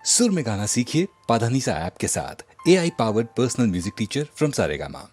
सुर में गाना सीखिए पाधानीसा ऐप के साथ। AI powered personal music teacher from Saregama.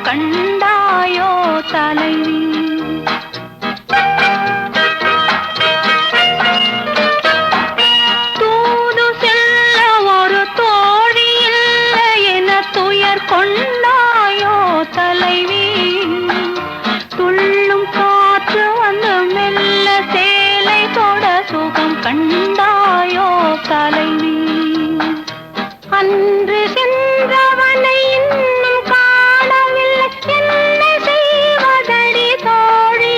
கண்டாயோ தலைவி தூது செல்ல ஒரு தோழி இல்லை என துயர் கொண்டாயோ தலைவி துள்ளும் காற்று வந்து மெல்ல சேலை தொட சுகம் கண்டாயோ தலைவி அன்று சென்றவனை இன்னும் காணவில்லை என்ன செய்வதடி தோழி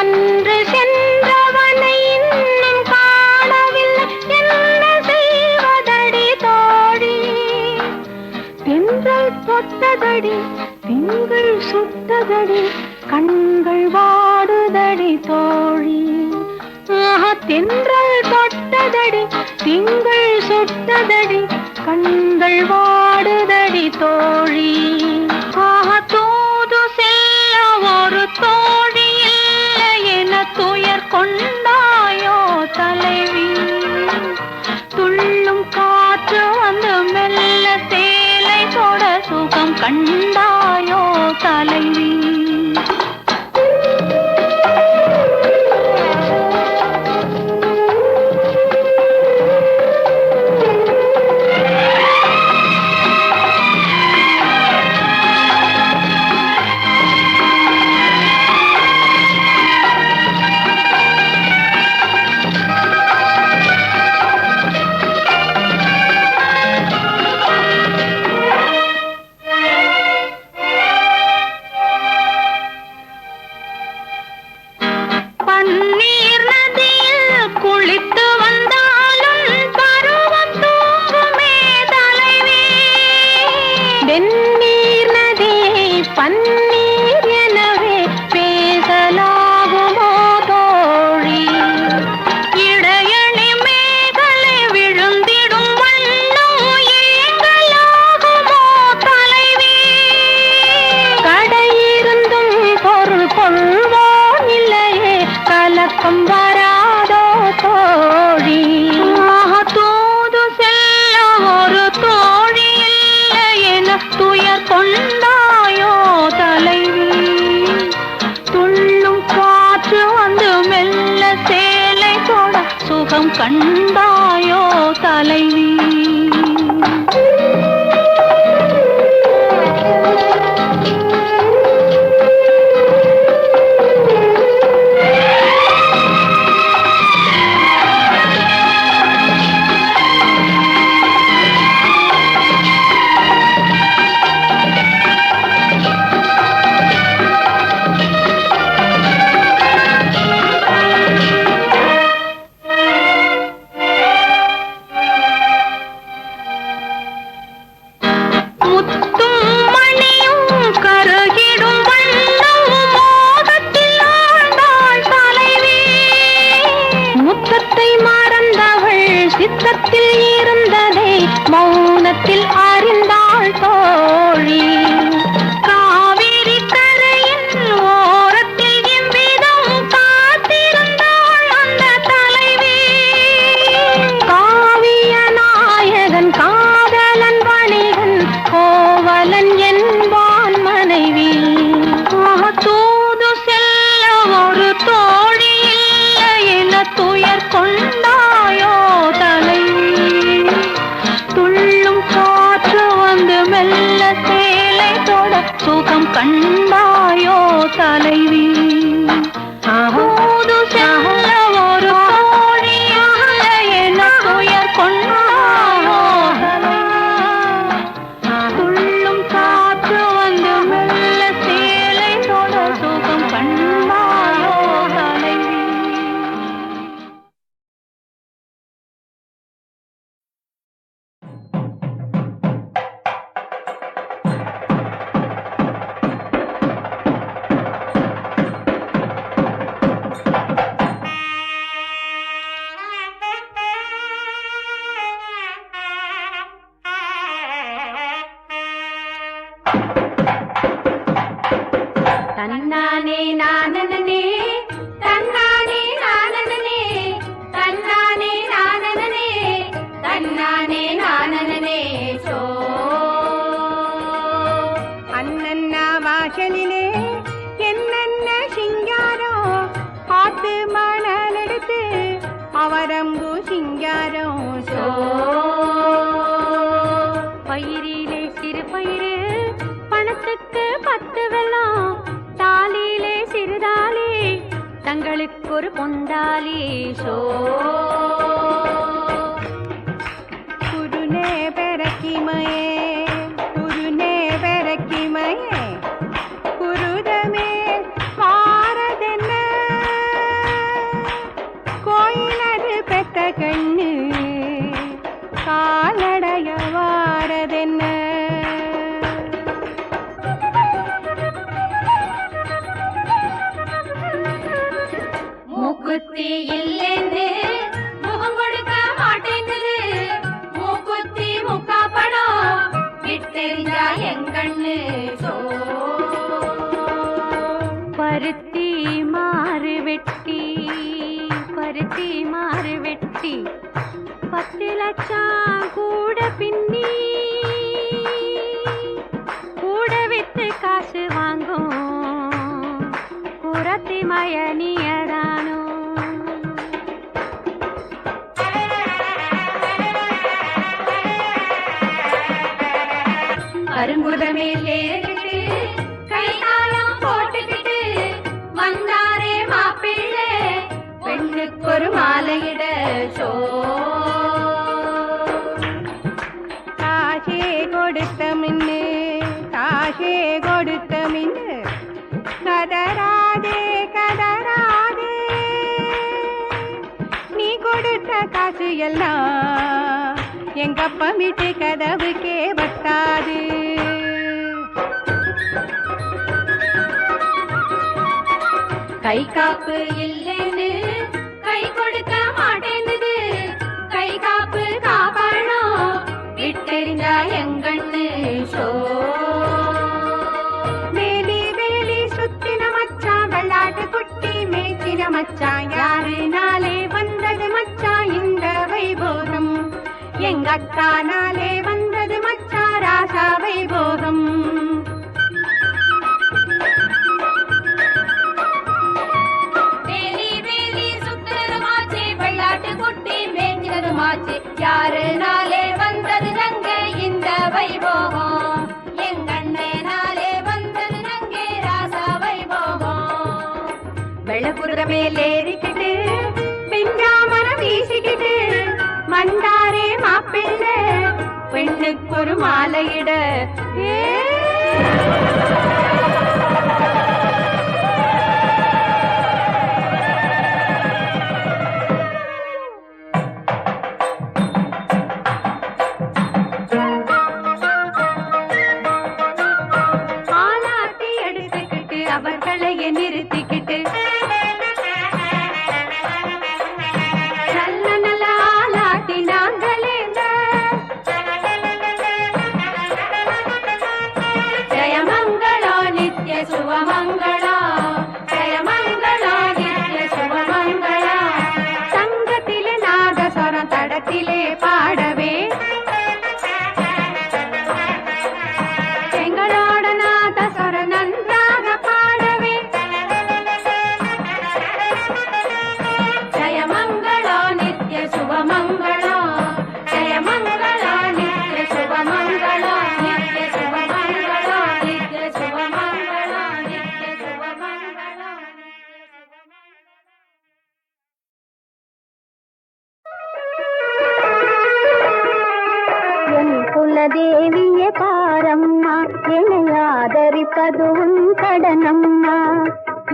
அன்று சென்றவனை இன்னும் காணவில்லை என்ன செய்வதடி தோழி தென்றல் தொட்டதடி திங்கள் சுட்டதடி கண்கள் வாடுதடி தோழி தென்றல் தொட்டதடி திங்கள் சுட்டதடி கண்கள் வாடுதடி தோழி தூது செல்ல ஒரு தோழி இல்லை என துயர் கொண்டாயோ தலைவி துள்ளும் காற்று வந்து மெல்ல சேலை தொட சுகம் கண்டாயோ தலைவி வராதோ தோழி தூது செல்ல ஒரு தோழி இல்லை என துயர் கொண்டாயோ தலைவி துள்ளும் காற்று வந்து மெல்ல சேலை தொட சுகம் கண்டாயோ தலைவி தங்களுக்கு ஒரு பொந்தாலி ஷோ குருனே பெரக்கிமயே குருனே பெரக்கிமயே குருதமே வாரதென்ன கோயிலது பெத்த கண்ணு காலடைய வாரதென்ன மூக்குத்தி இல்லைன்னு முகம் கொடுக்க மாட்டேங்குது மூக்குத்தி முக்கா படம் விட்டெறிஞ்சா எங்கண்ணு பருத்தி மாறு வெட்டி பருத்தி மாறு வெட்டி 10 லட்சம் கூட பின்னி கூட வித்து காசு வாங்கும் புறத்தி மயனியதானோ அருங்குதமேல் ஏறிட்டு கை காலம் போட்டுக்கிட்டு வந்தாரே மாப்பிள்ளை பெண்ணுக்கு ஒரு மாலையிட சோ காசே கொடுத்த மின்னு காசே கொடுத்த மின்னு கதராதே கதராதே நீ கொடுத்த காசு எல்லாம் எங்கப்பா வீட்டு கதவுக்கே வட்டாது கை காப்பு இல்லைன்னு கை கொடுக்க மாட்டேங்குது கை காப்பு காப்பாடும் விட்டெறிஞ்சா எங்கண்ணு ஷோ வேலி வேலி சுத்தின மச்சான் வெள்ளாட்டு குட்டி மேய்ச்சின மச்சான் யாரு நாளே வந்தது மச்சான் இந்த வைபோகம் எங்க அக்கா நாளே வந்தது மச்சான் ராசா வைபோகம் யாரு நாளே வந்தது நங்க இந்த வைபோகம் எங்கண்ணே நாளே வந்தது நங்கே ராசா வைபோகம் வெள்ளப்புற மேலேறிக்கிட்டு பெஞ்சாமரம் வீசிக்கிட்டு வந்தாரே மாப்பிள்ளை பெண்ணுக்கு ஒரு மாலையிட அவர்களையே நிறுத்திக்கிட்டு நல்ல நல்ல ஆளாட்டி நாங்களே ஜயமங்களோ நித்ய சுபமங்களோ ஜயமங்களோ நித்ய சுபமங்களோ சங்கத்திலே நாதஸ்வரம் தடத்திலே பாடவே எங்களோட நாதஸ்வரம் நன்றாக பாடவே ஜயமங்களோ நித்ய சுபமங்களோ ஜயமங்களோ நித்ய சுபமங்களோ நித்ய சுபமங்களோ நித்ய சுபமங்களோ நித்ய சுபமங்களோ என் குலதேவியே பாரம்மா என்னை ஆதரிப்பது உன் கடனம்மா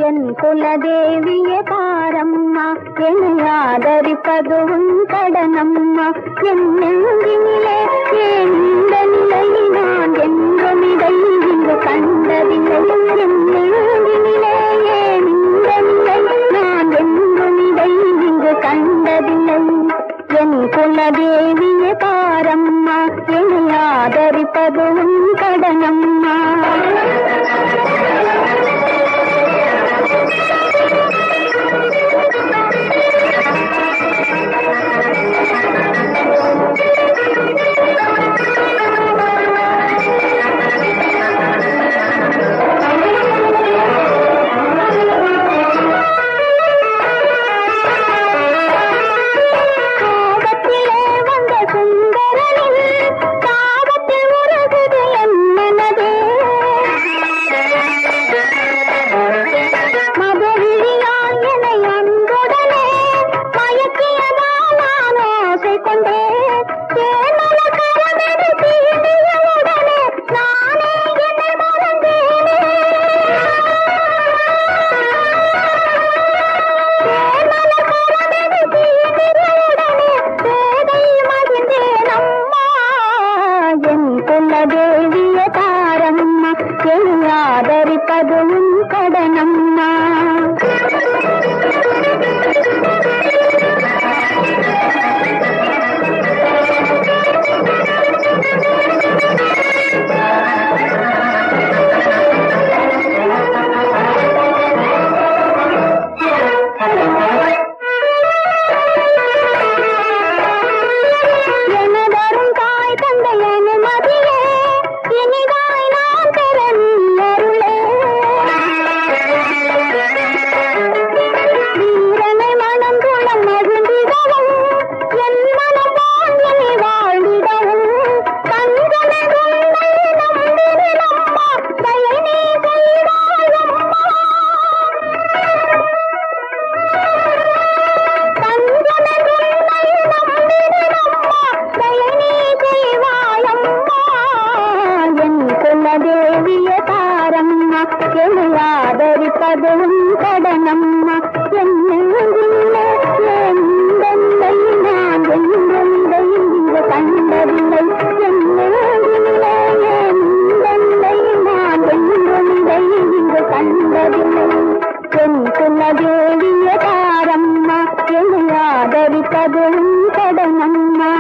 என் குலதேவியே பாரம்மா என்னை ஆதரிப்பது உன் கடனம்மா என் நெஞ்சினிலே ஏன் இந்த நிலை நான் என்றும் இதை இங்கு கண்டதில்லை என் நெஞ்சினிலே ஏன் இந்த நிலை நான் என்றும் இதை இங்கு கண்டதில்லை என் குலதேவியே பாரம்மா என்னை ஆதரிப்பது உன் கடனம்மா தேவியதாரம்மா என்னை ஆதரிப்பதும் கடனம்மா.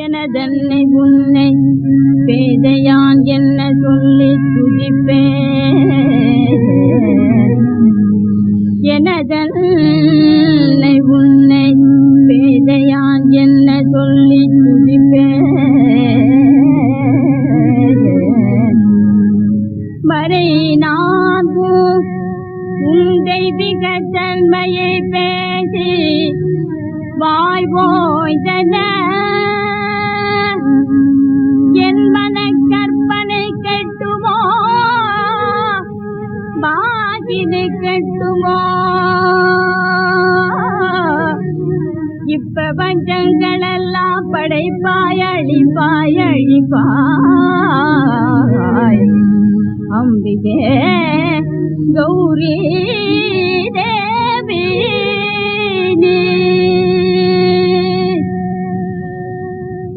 எனதன்னை உன்னை பேதையான் என்ன சொல்லி துதிப்பேன். எனதன்னை உன்னை பேதையான் என்ன சொல்லி துதிப்பேன். வரை நான் உன் தெய்வீக தன்மையை பேசி வாய் போய்தன என் மன கற்பனை கெட்டுமோ பாகினை கெட்டுமோ. இப்ப பஞ்சங்களெல்லாம் படைப்பாய் அழிப்பாய் அழிப்பாய். அம்பிகே கௌரி தேவி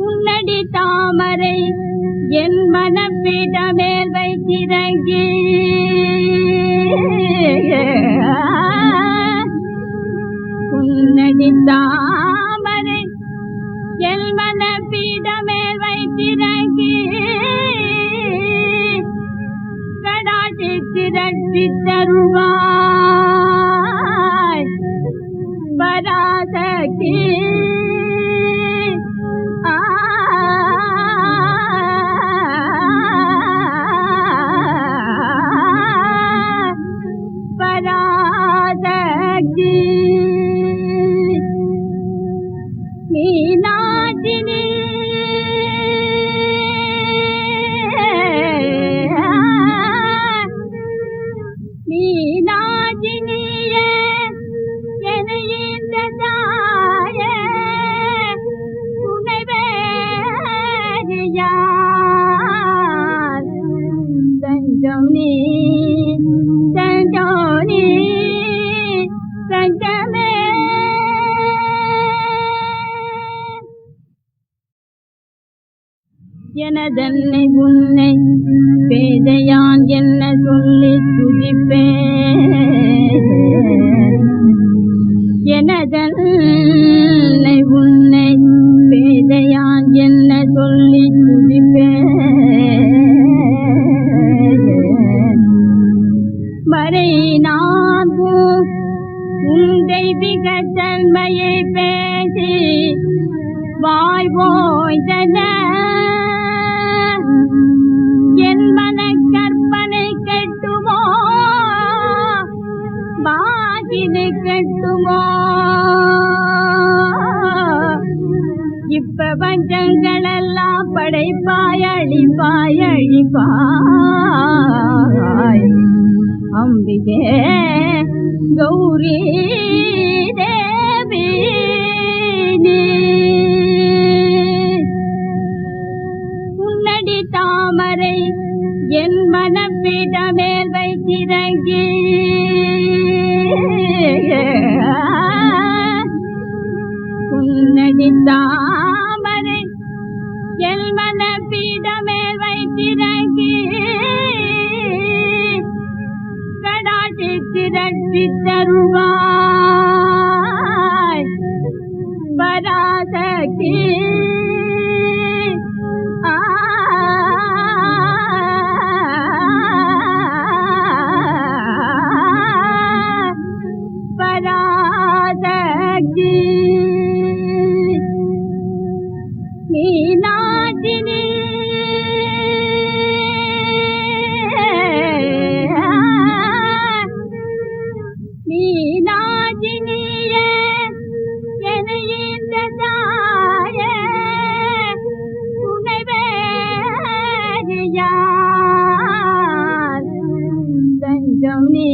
உன்னடி தாமரை என் மனப்பீடமேல் வைத்திறங்கி உன்னடி தாமரை என் மனப்பீடமேல் வைத்திறங்கி கடாட்சி திரட்டி தருவாய் பராசக்தி பராசக்தி மீனாட்சினி மீனாட்சினியே எனையீந்த தாயே உனைவேறியார் தஞ்சம் நீ தஞ்சம் நீ தஞ்சமே எனதன்னை உன்னை பேதையான் என்ன சொல்லி துதிப்பேன் எனதன்னை உன்னை பேதையான் என்ன சொல்லி துதிப்பேன் மறை நான்கும் உன் தெய்வீக தன்மையை பேசி வாய் போய்தன என் மன கற்பனை கெட்டுமோ பாகினை கெட்டுமோ இப்ப பஞ்சங்களெல்லாம் படைப்பாய் அழிப்பாய் அழிப்பாய் அம்பிகே கௌரி தேவி உன்னடி தாமரை என் மனப்பீடமேல் வைத்திறங்கி உன்னடி தாமரை என் மனப்பீடமேல் வைத்திறங்கி கடாட்சி திரட்டி தருவாய் பராசக்தி பராசக்தி மீனாட்சினி மீனாட்சினியே எனையீந்த தாயே உனைவேறியார் தஞ்சம் நீ